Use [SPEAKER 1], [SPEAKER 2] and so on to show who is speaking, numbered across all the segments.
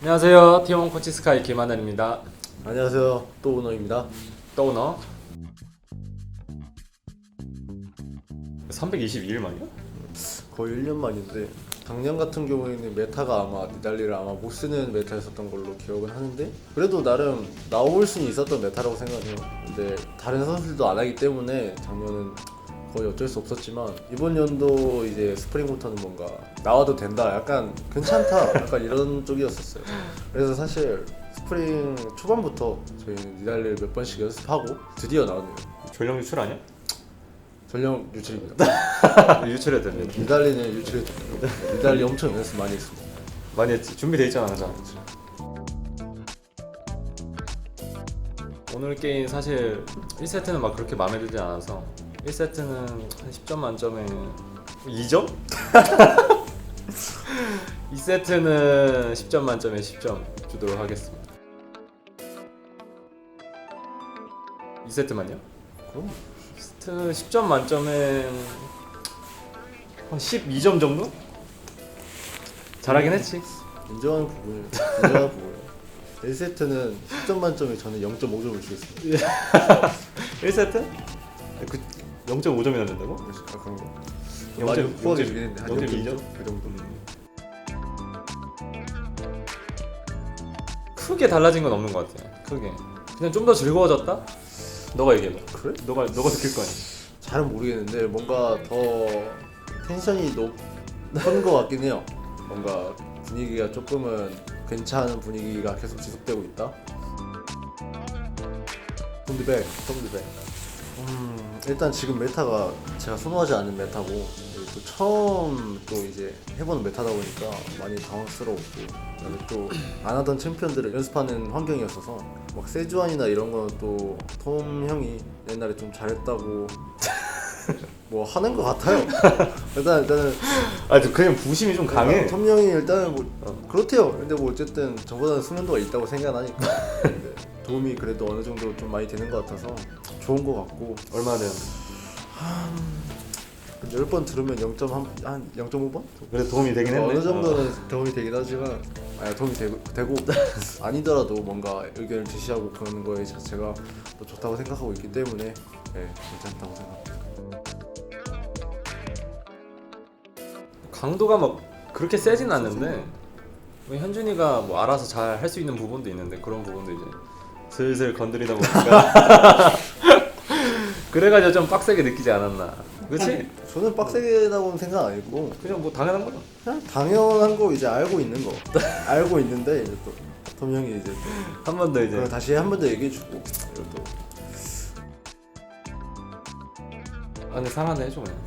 [SPEAKER 1] 안녕하세요. T1 코치 스카이 김하늘입니다.
[SPEAKER 2] 안녕하세요. 또 오너입니다.
[SPEAKER 1] 또 오너 322일 만이야?
[SPEAKER 2] 거의 1년 만인데 작년 같은 경우에는 메타가 아마 니달리를 아마 못 쓰는 메타였었던 걸로 기억은 하는데 그래도 나름 나올 수는 있었던 메타라고 생각해요. 근데 다른 선수들도 안 하기 때문에 작년은 거의 어쩔 수 없었지만 이번 연도 이제 스프링부터는 뭔가 나와도 된다, 약간 괜찮다, 약간 이런 쪽이었었어요. 그래서 사실 스프링 초반부터 저희는 니달리를 몇 번씩 연습하고 드디어 나왔네요.
[SPEAKER 1] 전력 유출 아니야?
[SPEAKER 2] 전력 유출입니다.
[SPEAKER 1] 유출해야 됩니다.
[SPEAKER 2] 니달리는 유출해. 니달리 엄청 연습 많이 했습니다.
[SPEAKER 1] 많이 했지. 준비돼 있잖아, 항상. 오늘 게임 사실 1세트는 막 그렇게 마음에 들지 않아서 1세트는 한 10점 만점에 2점? 2세트는 10점 만점에 10점 주도록 하겠습니다. 2세트만요?
[SPEAKER 2] 그럼
[SPEAKER 1] 2세트 10점 만점에 한 12점 정도? 잘하긴 했지.
[SPEAKER 2] 인정하는 부분이에요. 인정하는 부분이에요. 1세트는 10점 만점에 저는 0.5점을 주겠습니다.
[SPEAKER 1] 1세트? 그 0.5점이나 된다고?
[SPEAKER 2] 아, 그런 거.
[SPEAKER 1] 영
[SPEAKER 2] 많이
[SPEAKER 1] 점-
[SPEAKER 2] 후하게
[SPEAKER 1] 영 점-
[SPEAKER 2] 주긴 했는데 한
[SPEAKER 1] 0.2점?
[SPEAKER 2] 0.2점? 그 정도.
[SPEAKER 1] 크게 달라진 건 없는 것 같아. 크게. 그냥 좀 더 즐거워졌다? 너가 얘기해봐.
[SPEAKER 2] 그래?
[SPEAKER 1] 너가 느낄 거 아니야.
[SPEAKER 2] 잘은 모르겠는데 뭔가 더 텐션이 높은 것 같긴 해요. 뭔가 분위기가 조금은 괜찮은 분위기가 계속 지속되고 있다. 홈드백. 일단 지금 메타가 제가 선호하지 않는 메타고 그리고 또 처음 또 이제 해보는 메타다 보니까 많이 당황스러웠고 그다음에 또 안 하던 챔피언들을 연습하는 환경이었어서 막 세주안이나 이런 거는 또 톰 형이 옛날에 좀 잘했다고 뭐 하는 것 같아요. 일단은
[SPEAKER 1] 아, 그냥 부심이 좀 강해.
[SPEAKER 2] 톰 형이 일단은 뭐 그렇대요. 근데 뭐 어쨌든 저보다는 수면도가 있다고 생각하니까 근데 도움이 그래도 어느 정도 좀 많이 되는 것 같아서 좋은 것 같고
[SPEAKER 1] 얼마나 되는?
[SPEAKER 2] 10번 들으면 0.한 0.5번?
[SPEAKER 1] 그래 도움이 되긴 했네.
[SPEAKER 2] 어느 정도는 도움이 되긴 하지만 도움이 되고 아니더라도 뭔가 의견을 제시하고 그러는 거에 자체가 또 좋다고 생각하고 있기 때문에 괜찮다고 생각합니다.
[SPEAKER 1] 강도가 막 그렇게 세진 않는데 뭐 현준이가 뭐 알아서 잘 할 수 있는 부분도 있는데 그런 부분도 이제 슬슬 건드리다 보니까 그래가지고 좀 빡세게 느끼지 않았나. 그렇지?
[SPEAKER 2] 저는 빡세게라고는 생각 안 했고
[SPEAKER 1] 그냥 뭐 당연한 거죠.
[SPEAKER 2] 그냥 당연한 거 이제 알고 있는 거 알고 있는데 이제 또 톰 형이 이제
[SPEAKER 1] 한 번 더 이제
[SPEAKER 2] 그걸 다시 한 번 더 얘기해주고 그리고 또
[SPEAKER 1] 근데 살아내 해줘 그냥.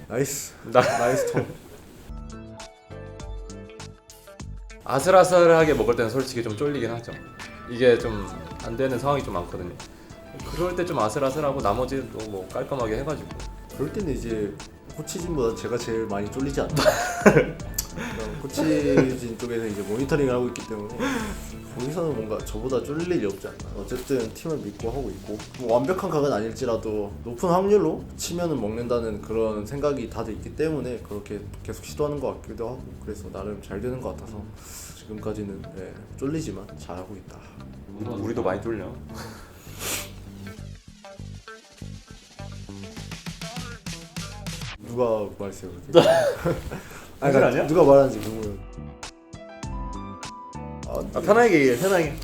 [SPEAKER 2] 나이스
[SPEAKER 1] 나
[SPEAKER 2] 나이스 톰.
[SPEAKER 1] 아슬아슬하게 먹을 때는 솔직히 좀 쫄리긴 하죠. 이게 좀 안 되는 상황이 좀 많거든요. 그럴 때 좀 아슬아슬하고 나머지는 또 뭐 깔끔하게 해가지고.
[SPEAKER 2] 그럴 때는 이제 코치진보다 제가 제일 많이 쫄리지 않나. 코치진 쪽에서 이제 모니터링을 하고 있기 때문에 거기서는 뭔가 저보다 쫄릴 일이 없지 않나. 어쨌든 팀을 믿고 하고 있고 뭐 완벽한 각은 아닐지라도 높은 확률로 치면은 먹는다는 그런 생각이 다들 있기 때문에 그렇게 계속 시도하는 것 같기도 하고 그래서 나름 잘 되는 것 같아서 지금까지는 쫄리지만 잘하고 있다.
[SPEAKER 1] 우리도 많이 쫄려.
[SPEAKER 2] 누가 말했어요 그렇게? 아니,
[SPEAKER 1] 사실 아니야?
[SPEAKER 2] 누가 말하는지 궁금해요.
[SPEAKER 1] 편하게 얘기해. 편하게.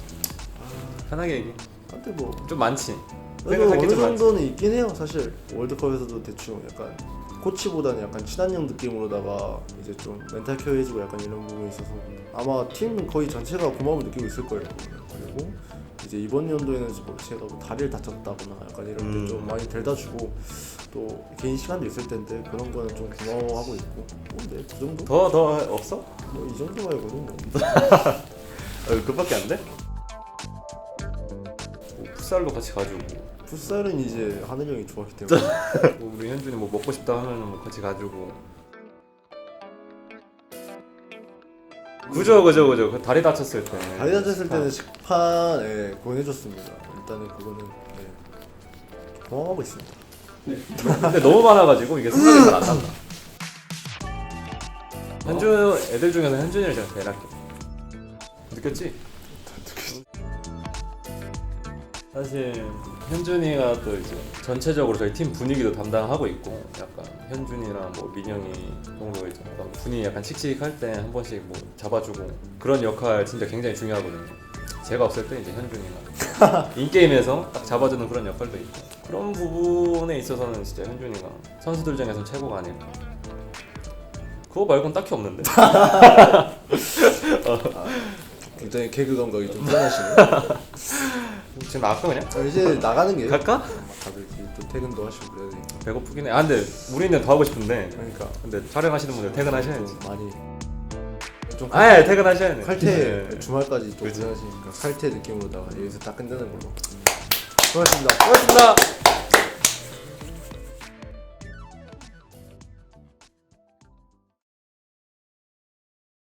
[SPEAKER 1] 편하게 얘기해.
[SPEAKER 2] 근데 뭐
[SPEAKER 1] 좀 많지.
[SPEAKER 2] 그래도
[SPEAKER 1] 생각할 게
[SPEAKER 2] 어느
[SPEAKER 1] 좀 많지.
[SPEAKER 2] 정도는 있긴 해요. 사실 월드컵에서도 대충 약간 코치보다는 약간 친한 형 느낌으로다가 이제 좀 멘탈 케어 해주고 약간 이런 부분이 있어서 아마 팀 거의 전체가 고마움을 느끼고 있을 거예요. 그리고 이제 이번 연도에는 뭐 제가 뭐 다리를 다쳤다거나 약간 이럴 때 좀 많이 데려다 주고 또 개인 시간도 있을 텐데 그런 거는 좀 고마워하고 있고 네, 그 정도?
[SPEAKER 1] 더 없어?
[SPEAKER 2] 뭐 이 정도 말고는 뭐
[SPEAKER 1] 그밖에 안 돼? 뭐 풋살도 같이 가지고.
[SPEAKER 2] 풋살은 이제 하늘 형이 좋아하기 때문에
[SPEAKER 1] 뭐 우리 현준이 뭐 먹고 싶다 하면은 뭐 같이 가지고. 그죠. 그 다리 다쳤을 때.
[SPEAKER 2] 다리 다쳤을 때는 식판 보내줬습니다. 일단은 그거는 고마워하고 있습니다.
[SPEAKER 1] 근데 너무 많아가지고 이게 생각이 잘 안 난다. 현준 애들 중에서 현준이를 제가 제일 할게. 느꼈지? 사실 현준이가 또 이제 전체적으로 저희 팀 분위기도 담당하고 있고 약간 현준이랑 뭐 민영이 정도 이제 약간 분위기 약간 칙칙할 때 한 번씩 뭐 잡아주고 그런 역할 진짜 굉장히 중요하거든요. 제가 없을 때 이제 현준이가 인게임에서 딱 잡아주는 그런 역할도 있고 그런 부분에 있어서는 진짜 현준이가 선수들 중에서 최고가 아닐까. 그거 말고는 딱히 없는데.
[SPEAKER 2] 굉장히 개그 감각이 좀 뛰어나시네.
[SPEAKER 1] 지금 나갈까 그냥?
[SPEAKER 2] 이제 나가는 게
[SPEAKER 1] 갈까?
[SPEAKER 2] 다들 이제 또 퇴근도 하시고 그래야 되니까.
[SPEAKER 1] 배고프긴 해. 아 근데 우리는 더 하고 싶은데
[SPEAKER 2] 그러니까
[SPEAKER 1] 근데 촬영하시는 분들 퇴근하셔야지.
[SPEAKER 2] 좀 많이 좀
[SPEAKER 1] 아 퇴근하셔야 돼.
[SPEAKER 2] 칼퇴
[SPEAKER 1] 네.
[SPEAKER 2] 주말까지 또
[SPEAKER 1] 그치.
[SPEAKER 2] 고생하시니까 칼퇴 느낌으로다가 여기서 딱 끝내는 걸로. 수고하셨습니다.
[SPEAKER 1] 고맙습니다.